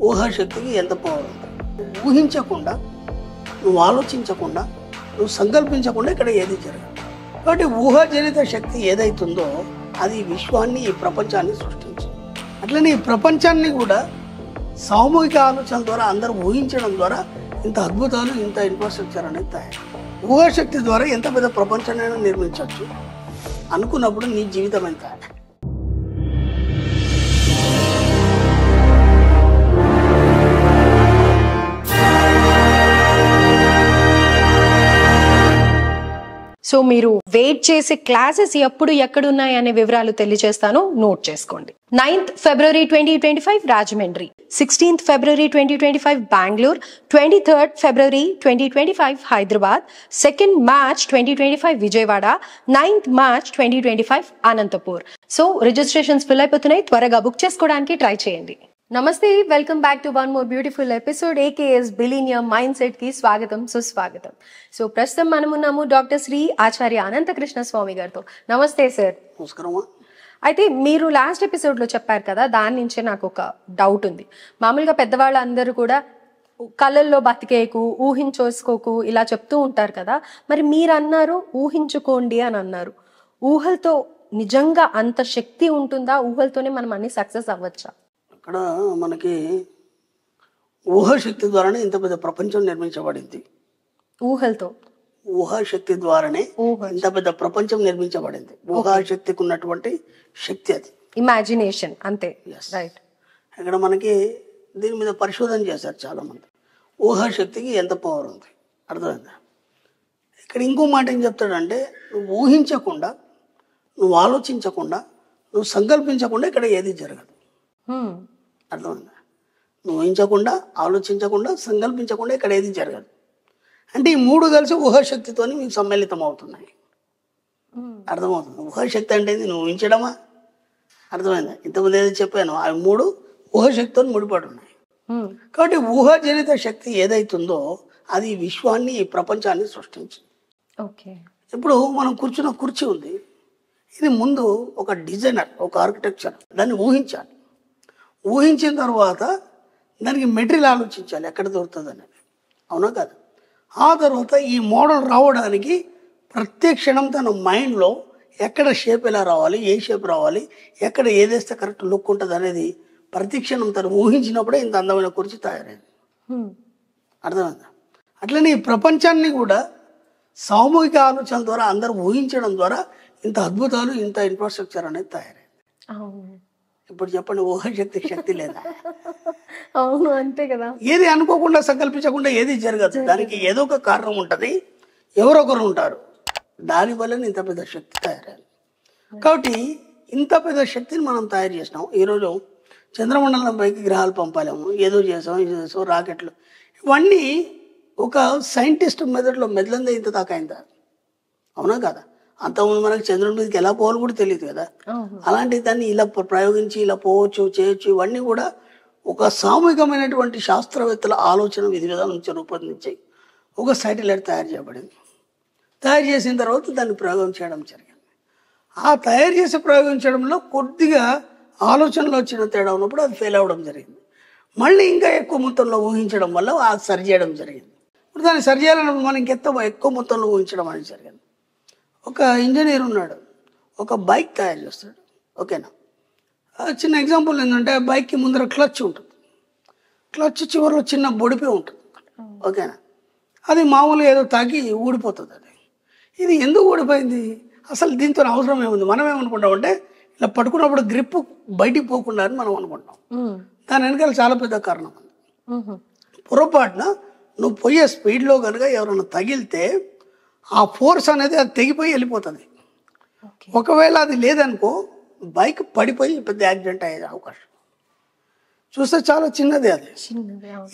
ఊహాశక్తికి ఎంత పవర్ ఉంది. ఊహించకుండా, నువ్వు ఆలోచించకుండా, నువ్వు సంకల్పించకుండా ఇక్కడ ఏది జరగదు. కాబట్టి ఊహాజనిత శక్తి ఏదైతుందో అది ఈ విశ్వాన్ని, ఈ ప్రపంచాన్ని సృష్టించింది. అట్లనే ఈ ప్రపంచాన్ని కూడా సామూహిక ఆలోచన ద్వారా అందరూ ఊహించడం ద్వారా ఇంత అద్భుతాలు, ఇంత ఇన్ఫ్రాస్ట్రక్చర్ అనేది తయారు. ఊహాశక్తి ద్వారా ఎంత పెద్ద ప్రపంచాన్ని నిర్మించవచ్చు అనుకున్నప్పుడు నీ జీవితం ఎంత. సో మీరు వెయిట్ చేసే క్లాసెస్ ఎప్పుడు ఎక్కడున్నాయి అనే వివరాలు తెలియజేస్తాను, నోట్ చేసుకోండి. 9th February 2025 Rajahmundry, 16th February 2025 Bengaluru, 23rd February 2025 Hyderabad, 2nd March 2025 Vijayawada, 9th March 2025 Anantapur. So registrations fill అయిపోతున్నాయి, త్వరగా బుక్ చేసుకోవడానికి ట్రై చేయండి. నమస్తే, welcome back to one more beautiful episode AKS బిలీనియం మైండ్ సెట్ కి స్వాగతం, సుస్వాగతం. సో ప్రస్తుతం మనమున్నాము డాక్టర్ శ్రీ ఆచార్య అనంతకృష్ణ స్వామి గారితో. నమస్తే సార్. నమస్కారం. అయితే మీరు లాస్ట్ ఎపిసోడ్ లో చెప్పారు కదా, దాని నుంచే నాకు ఒక డౌట్ ఉంది. మామూలుగా పెద్దవాళ్ళు అందరూ కూడా కళ్ళల్లో బతికేకు, ఊహించేసుకోకు ఇలా చెప్తూ ఉంటారు కదా, మరి మీరు అన్నారు ఊహించుకోండి అని అన్నారు. ఊహలతో నిజంగా అంత శక్తి ఉంటుందా? ఊహలతోనే మనం అన్ని సక్సెస్ అవ్వచ్చా? అక్కడ మనకి ఊహాశక్తి ద్వారానే ఇంత పెద్ద ప్రపంచం నిర్మించబడింది. ఊహలతో, ఊహాశక్తి ద్వారానే ఇంత పెద్ద ప్రపంచం నిర్మించబడింది. ఊహాశక్తికి ఉన్నటువంటి శక్తి అది, ఇమాజినేషన్ అంతే. రైట్. ఇక్కడ మనకి దీని మీద పరిశోధన చేశారు చాలా మంది. ఊహాశక్తికి ఎంత పవర్ ఉంది, అర్థమైందా? ఇక్కడ ఇంకో మాట ఏం చెప్తాడంటే, నువ్వు ఊహించకుండా, నువ్వు ఆలోచించకుండా, నువ్వు సంకల్పించకుండా ఇక్కడ ఏది జరగదు. అర్థమైందా? నువ్వు ఊహించకుండా, ఆలోచించకుండా, సంకల్పించకుండా ఇక్కడ ఏది జరగదు. అంటే ఈ మూడు కలిసి ఊహాశక్తితో మీకు సమ్మిళితం అవుతున్నాయి. అర్థమవుతుంది? ఊహాశక్తి అంటే నువ్వు ఊహించడమా? అర్థమైందా? ఇంతకుముందు ఏదో చెప్పాను, అవి మూడు ఊహాశక్తితో ముడిపడి ఉన్నాయి. కాబట్టి ఊహాజనిత శక్తి ఏదైతుందో అది ఈ విశ్వాన్ని, ఈ ప్రపంచాన్ని సృష్టించింది. ఇప్పుడు మనం కూర్చున్న కుర్చీ ఉంది, ఇది ముందు ఒక డిజైనర్, ఒక ఆర్కిటెక్చర్ దాన్ని ఊహించాలి. ఊహించిన తర్వాత దానికి మెటీరియల్ ఆలోచించాలి ఎక్కడ దొరుకుతుంది అనేది, అవునా కదా? ఆ తర్వాత ఈ మోడల్ రావడానికి ప్రతి క్షణం తన మైండ్లో ఎక్కడ షేప్ ఎలా రావాలి, ఏ షేప్ రావాలి, ఎక్కడ ఏదేస్తే కరెక్ట్ లుక్ ఉంటుంది అనేది ప్రతి క్షణం తను ఊహించినప్పుడే ఇంత అందమైన కుర్చీ తయారైంది. అర్థమైందా? అట్లనే ఈ ప్రపంచాన్ని కూడా సామూహిక ఆలోచన ద్వారా అందరూ ఊహించడం ద్వారా ఇంత అద్భుతాలు, ఇంత ఇన్ఫ్రాస్ట్రక్చర్ అనేది తయారైంది. ఇప్పుడు చెప్పండి, ఊహాశక్తికి శక్తి లేదా? అవును, అంతే కదా. ఏది అనుకోకుండా, సంకల్పించకుండా ఏది జరగదు. దానికి ఏదో ఒక కారణం ఉంటుంది, ఎవరొకరు ఉంటారు, దానివల్ల ఇంత పెద్ద శక్తి తయారైంది. కాబట్టి ఇంత పెద్ద శక్తిని మనం తయారు చేసినాం. ఈరోజు చంద్రమండలం పైకి గ్రహాలు పంపాలేము, ఏదో చేసాం, ఇది చేసాం, రాకెట్లు, ఇవన్నీ ఒక సైంటిస్ట్ మెదడులో మెదలందే ఇంత దాకా అయిందా? అవునా కదా? అంతకుముందు మనకి చంద్రుడి మీదకి ఎలా పోవాలో కూడా తెలియదు కదా. అలాంటి దాన్ని ఇలా ప్రయోగించి ఇలా పోవచ్చు, చేయొచ్చు, ఇవన్నీ కూడా ఒక సామూహికమైనటువంటి శాస్త్రవేత్తల ఆలోచన విధి విధానం నుంచి రూపొందించి ఒక శాటిలైట్ తయారు చేయబడింది. తయారు చేసిన తర్వాత దాన్ని ప్రయోగం చేయడం జరిగింది. ఆ తయారు చేసి ప్రయోగించడంలో కొద్దిగా ఆలోచనలో వచ్చిన తేడా ఉన్నప్పుడు అది ఫెయిల్ అవ్వడం జరిగింది. మళ్ళీ ఇంకా ఎక్కువ మొత్తంలో ఊహించడం వల్ల అది సరి చేయడం జరిగింది. ఇప్పుడు దాన్ని సరి చేయాలన్నప్పుడు మనం ఎక్కువ మొత్తంలో ఊహించడం అనేది జరిగింది. ఒక ఇంజనీర్ ఉన్నాడు, ఒక బైక్ తయారు చేస్తాడు, ఓకేనా? చిన్న ఎగ్జాంపుల్ ఏంటంటే, బైక్కి ముందర క్లచ్ ఉంటుంది, క్లచ్ చివరిలో చిన్న బొడిపే ఉంటుంది, ఓకేనా? అది మామూలుగా ఏదో తాకి ఊడిపోతుంది. అది ఇది ఎందుకు ఊడిపోయింది? అసలు దీంతో అవసరం ఏముంది? మనం ఏమనుకుంటామంటే, ఇలా పట్టుకున్నప్పుడు గ్రిప్ బయటికి పోకుండా అని మనం అనుకుంటాం. దాని వెనకాల చాలా పెద్ద కారణం ఉంది. పొరపాటున నువ్వు పోయే స్పీడ్లో కనుక ఎవరైనా తగిలితే ఆ ఫోర్స్ అనేది అది తెగిపోయి వెళ్ళిపోతుంది. ఒకవేళ అది లేదనుకో, బైక్ పడిపోయి పెద్ద యాక్సిడెంట్ అయ్యే అవకాశం. చూస్తే చాలా చిన్నది అది.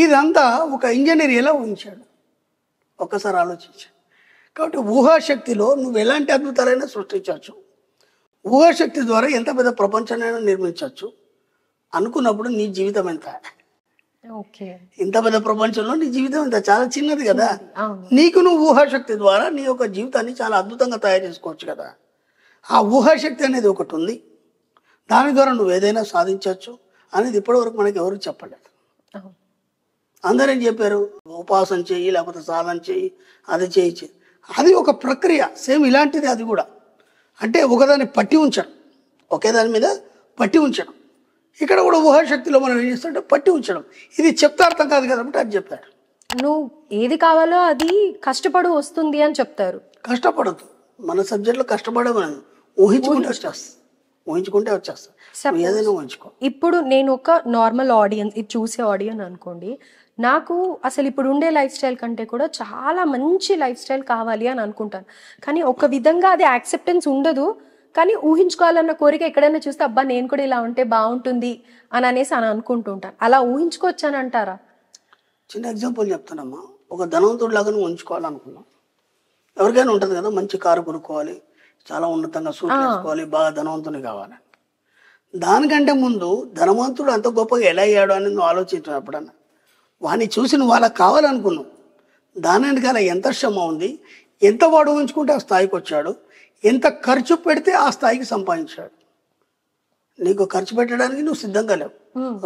ఇదంతా ఒక ఇంజనీర్ ఎలా ఊహించాడు ఒక్కసారి ఆలోచించాడు. కాబట్టి ఊహాశక్తిలో నువ్వు ఎలాంటి అద్భుతాలైనా సృష్టించవచ్చు. ఊహాశక్తి ద్వారా ఎంత పెద్ద ప్రపంచాన్నైనా నిర్మించవచ్చు అనుకున్నప్పుడు నీ జీవితం ఎంత. ఇంత పెద్ద ప్రపంచంలో నీ జీవితం ఇంత చాలా చిన్నది కదా. నీకు నువ్వు ఊహాశక్తి ద్వారా నీ యొక్క జీవితాన్ని చాలా అద్భుతంగా తయారు చేసుకోవచ్చు కదా. ఆ ఊహాశక్తి అనేది ఒకటి ఉంది, దాని ద్వారా నువ్వు ఏదైనా సాధించవచ్చు అనేది ఇప్పటివరకు మనకి ఎవరు చెప్పలేదు. అందరూ ఏం చెప్పారు, ఉపవాసం చెయ్యి, లేకపోతే సాధన చెయ్యి, అది చెయ్యి. అది ఒక ప్రక్రియ, సేమ్ ఇలాంటిది అది కూడా. అంటే ఒకదాన్ని పట్టి ఉంచడం, ఒకే దాని మీద పట్టి ఉంచడం. ఇక్కడ కూడా ఊహాశక్తిలో మనం ఏం చేస్తామంటే పట్టి ఉంచడం. ఇది చెప్తే అర్థం కాదు కాబట్టి అది చెప్తాడు. నువ్వు ఏది కావాలో అది కష్టపడు వస్తుంది అని చెప్తారు. కష్టపడదు, మన సబ్జెక్ట్లో కష్టపడమని ఊహించుకుంటే వచ్చేస్తుంది, ఊహించుకుంటే వచ్చేస్తుంది, ఏదైనా ఊహించుకో. ఇప్పుడు నేను ఒక నార్మల్ ఆడియన్స్, ఇది చూసే ఆడియన్స్ అనుకోండి, నాకు అసలు ఇప్పుడు ఉండే లైఫ్ స్టైల్ కంటే కూడా చాలా మంచి లైఫ్ స్టైల్ కావాలి అని అనుకుంటాను. కానీ ఒక విధంగా అది యాక్సెప్టెన్స్ ఉండదు. కానీ ఊహించుకోవాలన్న కోరిక ఎక్కడైనా చూస్తే అబ్బా నేను కూడా ఇలా ఉంటే బాగుంటుంది అని అనేసి అని అనుకుంటుంటాను. అలా ఊహించుకోవచ్చు అని అంటారా? చిన్న ఎగ్జాంపుల్ చెప్తానమ్మా. ఒక ధనవంతుడు లాగా నువ్వు ఉంచుకోవాలనుకున్నావు. ఎవరికైనా ఉంటుంది కదా, మంచి కారు కొనుక్కోవాలి, చాలా ఉన్నతంగా సూట్ వేసుకోవాలి, బాగా ధనవంతుని కావాలి. దానికంటే ముందు ధనవంతుడు అంత గొప్పగా ఎలా అయ్యాడు అని నువ్వు ఆలోచించావు ఎప్పుడన్నా? వాడిని చూసి నువ్వు అలా కావాలనుకున్నావు. దాని వెనకాల ఎంత శ్రమ ఉంది, ఎంత వాడు ఊహించుకుంటే ఆ స్థాయికి వచ్చాడు, ఎంత ఖర్చు పెడితే ఆ స్థాయికి సంపాదించాడు. నీకు ఖర్చు పెట్టడానికి నువ్వు సిద్ధంగా లేవు.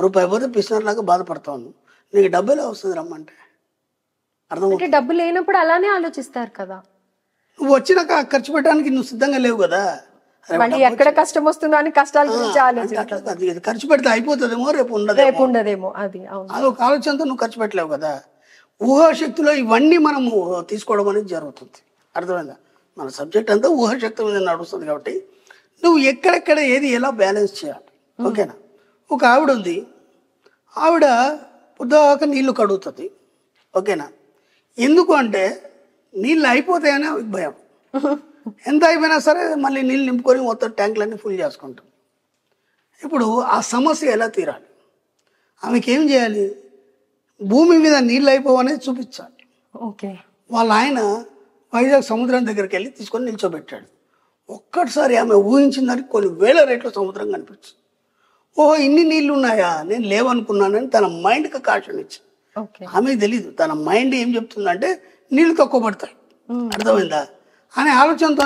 రూపాయి పోతే పిసినర్లాగా బాధపడతావు. నీకు డబ్బు ఎలా వస్తుంది రమ్మంటే? అర్థం, డబ్బు లేనప్పుడు అలానే ఆలోచిస్తారు కదా. నువ్వు వచ్చినాక ఖర్చు పెట్టడానికి నువ్వు సిద్ధంగా లేవు కదా. ఎక్కడ కష్టం వస్తుందో అని కష్టాల గురించి ఆలోచించాలి. ఖర్చు పెడితే అయిపోతుందేమో, రేపు ఉండదేమో. అది ఒక ఆలోచనతో నువ్వు ఖర్చు పెట్టలేవు కదా. ఊహాశక్తిలో ఇవన్నీ మనము తీసుకోవడం అనేది జరుగుతుంది. అర్థమైందా? మన సబ్జెక్ట్ అంతా ఊహాశక్తి మీద నడుస్తుంది కాబట్టి నువ్వు ఎక్కడెక్కడ ఏది ఎలా బ్యాలెన్స్ చేయాలి. ఓకేనా? ఒక ఆవిడ ఉంది, ఆవిడ పొద్దుక నీళ్లు కడుగుతుంది. ఓకేనా? ఎందుకు అంటే నీళ్ళు అయిపోతాయని ఆమెకు భయం. ఎంత అయిపోయినా సరే మళ్ళీ నీళ్ళు నింపుకొని మొత్తం ట్యాంకులన్నీ ఫుల్ చేసుకుంటాం. ఇప్పుడు ఆ సమస్య ఎలా తీరాలి? ఆమెకి ఏం చేయాలి? భూమి మీద నీళ్ళు అయిపోవనేది చూపించాలి. ఓకే. వాళ్ళ ఆయన వైజాగ్ సముద్రం దగ్గరికి వెళ్ళి తీసుకొని నిల్చోబెట్టాడు. ఒక్కటిసారి ఆమె ఊహించిందని కొన్ని వేల రేట్ల సముద్రం కనిపించింది. ఓహో, ఇన్ని నీళ్ళు ఉన్నాయా, నేను లేవనుకున్నానని తన మైండ్కి కాషన్ ఇచ్చింది. ఆమెకు తెలీదు తన మైండ్ ఏం చెప్తుందంటే నీళ్ళు తక్కువ పడతాయి. అర్థమైందా? అనే ఆలోచనతో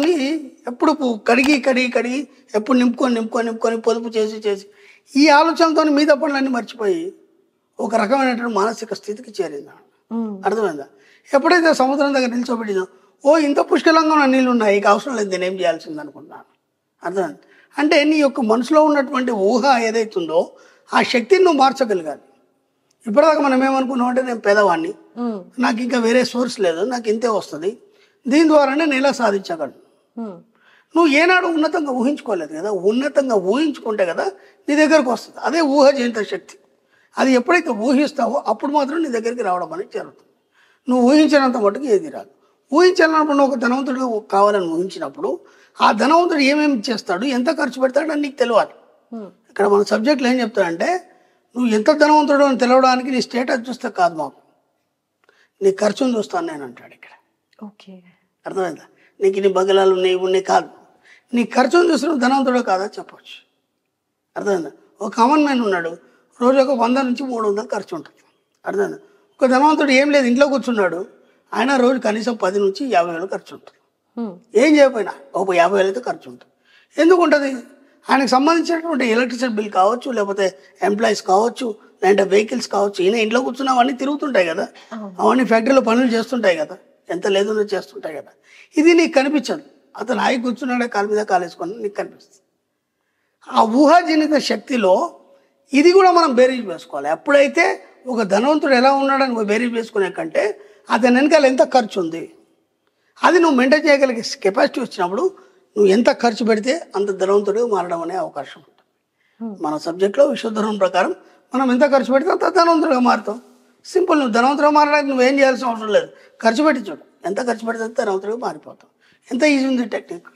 ఎప్పుడు కడిగి కడిగి కడిగి ఎప్పుడు నింపుకొని నింపుకొని నింపుకొని పొదుపు చేసి చేసి ఈ ఆలోచనతో మిగతా పనులన్నీ మర్చిపోయి ఒక రకమైనటువంటి మానసిక స్థితికి చేరింది. అర్థమైందా? ఎప్పుడైతే సముద్రం దగ్గర నిల్చోబెట్టిందో, ఓ ఇంత పుష్కలంగా ఉన్న నీళ్ళు ఉన్నాయి, ఇక అవసరం లేదు, నేనేం చేయాల్సింది అనుకున్నాను. అర్థమైంది? అంటే నీ యొక్క మనసులో ఉన్నటువంటి ఊహ ఏదైతుందో ఆ శక్తిని నువ్వు మార్చగలగాలి. ఇప్పటిదాకా మనం ఏమనుకున్నాం అంటే నేను పేదవాడిని, నాకు ఇంకా వేరే సోర్స్ లేదు, నాకు ఇంతే వస్తుంది, దీని ద్వారానే నేను ఎలా సాధించగలను. నువ్వు ఏనాడు ఉన్నతంగా ఊహించుకోలేదు కదా. ఉన్నతంగా ఊహించుకుంటే కదా నీ దగ్గరకు వస్తుంది. అదే ఊహ జనిత శక్తి. అది ఎప్పుడైతే ఊహిస్తావో అప్పుడు మాత్రం నీ దగ్గరికి రావడం అనేది జరుగుతుంది. నువ్వు ఊహించినంత మటుకు ఏది రాదు. ఊహించాలన్నప్పుడు నువ్వు ఒక ధనవంతుడు కావాలని ఊహించినప్పుడు ఆ ధనవంతుడు ఏమేమి చేస్తాడు, ఎంత ఖర్చు పెడతాడు అని నీకు తెలియాలి. ఇక్కడ మన సబ్జెక్టులు ఏం చెప్తాడంటే నువ్వు ఎంత ధనవంతుడు అని తెలవడానికి నీ స్టేటస్ చూస్తే కాదు, మాకు నీ ఖర్చును చూస్తాను నేను అంటాడు ఇక్కడ. ఓకే. అర్థమైందా? నీకు నీ బంగళాలు ఉన్నాయి ఉన్నాయి కాదు, నీ ఖర్చును చూసి నువ్వు ధనవంతుడో కాదా చెప్పవచ్చు. అర్థమైందా? ఒక కామన్ మ్యాన్ ఉన్నాడు, రోజు ఒక 100 నుంచి 300 ఖర్చు ఉంటుంది. అర్థమైందా? ఒక ధనవంతుడు ఏం లేదు, ఇంట్లో కూర్చున్నాడు, ఆయన రోజు కనీసం 10 నుంచి 50,000 ఖర్చు ఉంటుంది. ఏం చేయకపోయినా ఒక 50,000 అయితే ఖర్చు ఉంటుంది. ఎందుకు ఉంటుంది? ఆయనకు సంబంధించినటువంటి ఎలక్ట్రిసిటీ బిల్ కావచ్చు, లేకపోతే ఎంప్లాయీస్ కావచ్చు, లేదంటే వెహికల్స్ కావచ్చు. ఈయన ఇంట్లో కూర్చున్న అవన్నీ తిరుగుతుంటాయి కదా, అవన్నీ ఫ్యాక్టరీలో పనులు చేస్తుంటాయి కదా, ఎంత లేదో చేస్తుంటాయి కదా. ఇది నీకు కనిపించదు. అతను ఆగి కూర్చున్నాడే కాలు మీద కాలేసుకొని నీకు కనిపిస్తుంది. ఆ ఊహాజనిత శక్తిలో ఇది కూడా మనం బేరీజ్ వేసుకోవాలి. ఎప్పుడైతే ఒక ధనవంతుడు ఎలా ఉన్నాడని బేరీజ్ వేసుకునే కంటే అతని వెనకాల ఎంత ఖర్చు ఉంది అది నువ్వు మెయింటైన్ చేయగలిగే కెపాసిటీ వచ్చినప్పుడు నువ్వు ఎంత ఖర్చు పెడితే అంత ధనవంతుడిగా మారడం అనే అవకాశం ఉంటుంది. మన సబ్జెక్ట్లో విశ్వధర్మం ప్రకారం మనం ఎంత ఖర్చు పెడితే అంత ధనవంతుడిగా మారుతాం. సింపుల్. నువ్వు ధనవంతుడిగా మారడానికి నువ్వేం చేయాల్సిన అవసరం లేదు, ఖర్చు పెట్టి చూడు, ఎంత ఖర్చు పెడితే అంత ధనవంతుడిగా మారిపోతాం. ఎంత ఈజీ ఉంది టెక్నిక్.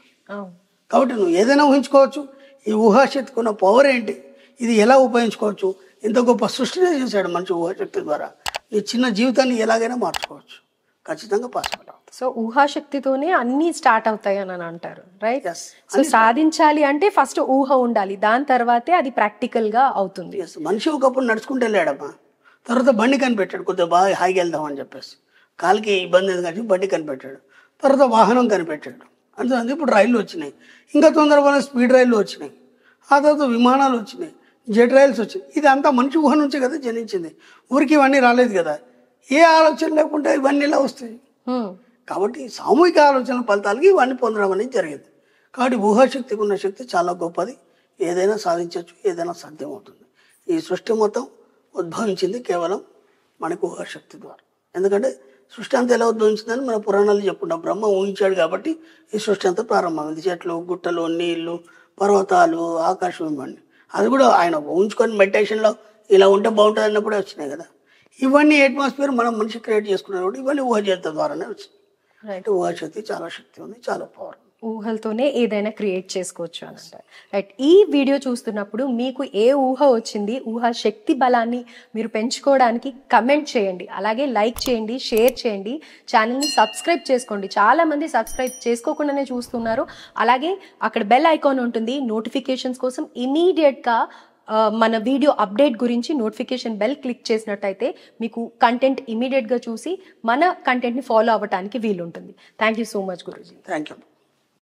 కాబట్టి నువ్వు ఏదైనా ఊహించుకోవచ్చు. ఈ ఊహాశక్తికి ఉన్న పవర్ ఏంటి, ఇది ఎలా ఉపయోగించుకోవచ్చు, ఇంత గొప్ప సృష్టినే చేశాడు మంచి ఊహాశక్తి ద్వారా. నీ చిన్న జీవితాన్ని ఎలాగైనా మార్చుకోవచ్చు, ఖచ్చితంగా పాసిబుల్ అవుతుంది. సో ఊహాశక్తితోనే అన్ని స్టార్ట్ అవుతాయి అని అంటారు, రైట్? సో సాధించాలి అంటే ఫస్ట్ ఊహ ఉండాలి, దాని తర్వాతే అది ప్రాక్టికల్ గా అవుతుంది. మనిషి ఒకప్పుడు నడుచుకుంటూ వెళ్ళాడమ్మా, తర్వాత బండి కనిపెట్టాడు, కొద్దిగా బాగా హాయిగా వెళ్దామని చెప్పేసి, కాలికి ఇబ్బంది ఎందుకంటే బండి కనిపెట్టాడు, తర్వాత వాహనం కనిపెట్టాడు. అంటే ఇప్పుడు రైళ్ళు వచ్చినాయి, ఇంకా తొందరగా స్పీడ్ రైళ్ళు వచ్చినాయి, ఆ తర్వాత విమానాలు వచ్చినాయి, జెట్ రైల్స్ వచ్చాయి. ఇది అంతా మనిషి ఊహ నుంచే కదా జనించింది. ఊరికి ఇవన్నీ రాలేదు కదా. ఏ ఆలోచన లేకుండా ఇవన్నీ ఇలా వస్తాయి. కాబట్టి సామూహిక ఆలోచన ఫలితాలకి ఇవన్నీ పొందడం అనేది జరిగింది. కాబట్టి ఊహాశక్తికి ఉన్న శక్తి చాలా గొప్పది. ఏదైనా సాధించవచ్చు, ఏదైనా సాధ్యమవుతుంది. ఈ సృష్టి మొత్తం ఉద్భవించింది కేవలం మనకు ఊహాశక్తి ద్వారా. ఎందుకంటే సృష్టి అంతా ఎలా ఉద్భవించిందని మన పురాణాలు చెప్పుకుంటాం. బ్రహ్మ ఊహించాడు కాబట్టి ఈ సృష్టి అంతా ప్రారంభమైంది. చెట్లు, గుట్టలు, నీళ్లు, పర్వతాలు, ఆకాశం ఇవన్నీ. అది కూడా ఆయన ఊహించుకొని మెడిటేషన్లో ఇలా ఉంటే బాగుంటుంది అన్నప్పుడే వచ్చినాయి కదా. ఇవన్నీ అట్మాస్ఫియర్ మనం మనిషి క్రియేట్ చేసుకున్నాడు కాబట్టి ఇవన్నీ ఊహాజనిత ద్వారానే వచ్చింది. అంటే ఊహాశక్తి చాలా శక్తి ఉంది, చాలా పవర్. ఊహలతోనే ఏదైనా క్రియేట్ చేసుకోవచ్చు అని అంటారు. రైట్. ఈ వీడియో చూస్తున్నప్పుడు మీకు ఏ ఊహ వచ్చింది, ఊహ శక్తి బలాన్ని మీరు పెంచుకోవడానికి కమెంట్ చేయండి, అలాగే లైక్ చేయండి, షేర్ చేయండి, ఛానల్ని సబ్స్క్రైబ్ చేసుకోండి. చాలా మంది సబ్స్క్రైబ్ చేసుకోకుండానే చూస్తున్నారు. అలాగే అక్కడ బెల్ ఐకాన్ ఉంటుంది నోటిఫికేషన్స్ కోసం. ఇమీడియట్గా మన వీడియో అప్డేట్ గురించి నోటిఫికేషన్ బెల్ క్లిక్ చేసినట్టయితే మీకు కంటెంట్ ఇమీడియట్గా చూసి మన కంటెంట్ని ఫాలో అవ్వడానికి వీలుంటుంది. Thank you so much Guruji. Thank you.